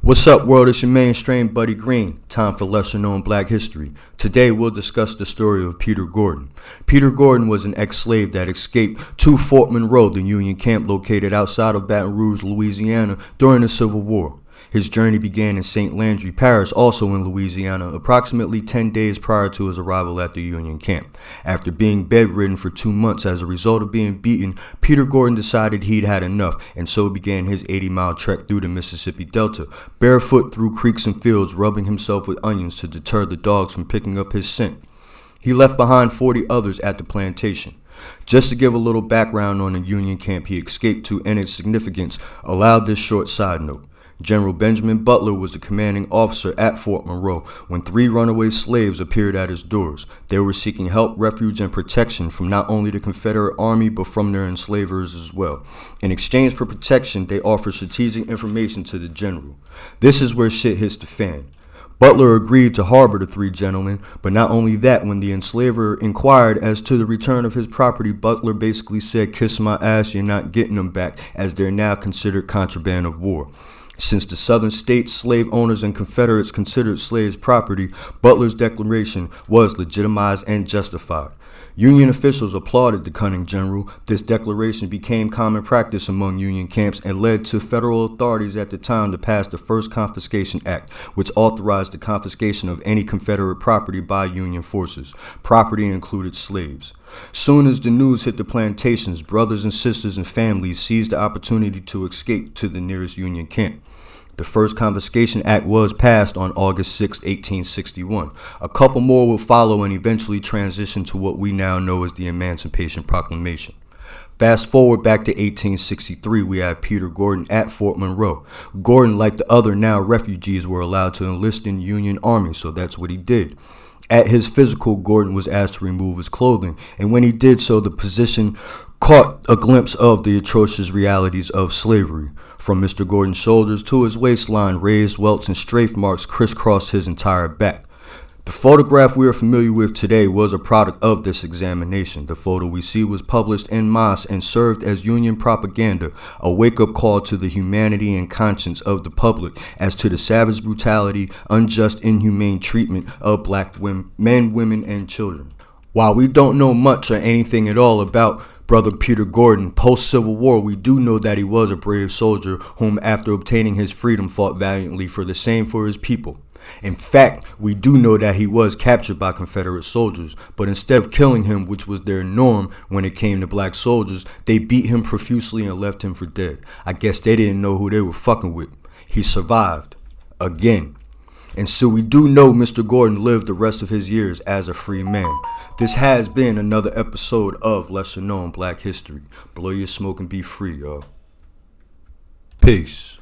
What's up, world? It's your mainstream buddy Green. Time for lesser known black history. Today we'll discuss the story of Peter Gordon. Peter Gordon was an ex-slave that escaped to Fort Monroe, the Union camp located outside of Baton Rouge, Louisiana, during the Civil War. His journey began in St. Landry Parish, also in Louisiana, approximately 10 days prior to his arrival at the Union camp. After being bedridden for 2 months as a result of being beaten, Peter Gordon decided he'd had enough, and so began his 80-mile trek through the Mississippi Delta, barefoot through creeks and fields, rubbing himself with onions to deter the dogs from picking up his scent. He left behind 40 others at the plantation. Just to give a little background on the Union camp he escaped to and its significance, allow this short side note. General Benjamin Butler was the commanding officer at Fort Monroe when 3 runaway slaves appeared at his doors. They were seeking help, refuge, and protection from not only the Confederate Army but from their enslavers as well. In exchange for protection, they offered strategic information to the general. This is where shit hits the fan. Butler agreed to harbor the 3 gentlemen, but not only that, when the enslaver inquired as to the return of his property, Butler basically said, "Kiss my ass, you're not getting them back," as they're now considered contraband of war. Since the Southern states, slave owners, and Confederates considered slaves property, Butler's declaration was legitimized and justified. Union officials applauded the cunning general. This declaration became common practice among Union camps and led to federal authorities at the time to pass the First Confiscation Act, which authorized the confiscation of any Confederate property by Union forces. Property included slaves. Soon as the news hit the plantations, brothers and sisters and families seized the opportunity to escape to the nearest Union camp. The First Confiscation Act was passed on August 6, 1861. A couple more will follow and eventually transition to what we now know as the Emancipation Proclamation. Fast forward back to 1863, we have Peter Gordon at Fort Monroe. Gordon, like the other now refugees, were allowed to enlist in the Union Army, so that's what he did. At his physical, Gordon was asked to remove his clothing, and when he did so, the physician caught a glimpse of the atrocious realities of slavery. From Mr. Gordon's shoulders to his waistline, raised welts and strafe marks crisscrossed his entire back. The photograph we are familiar with today was a product of this examination. The photo we see was published en masse and served as Union propaganda, a wake-up call to the humanity and conscience of the public as to the savage brutality, unjust, inhumane treatment of black men, women, and children. While we don't know much or anything at all about Brother Peter Gordon, post-Civil War, we do know that he was a brave soldier whom, after obtaining his freedom, fought valiantly for the same for his people. In fact, we do know that he was captured by Confederate soldiers, but instead of killing him, which was their norm when it came to black soldiers, they beat him profusely and left him for dead. I guess they didn't know who they were fucking with. He survived. Again. And so we do know Mr. Gordon lived the rest of his years as a free man. This has been another episode of Lesser Known Black History. Blow your smoke and be free, y'all. Peace.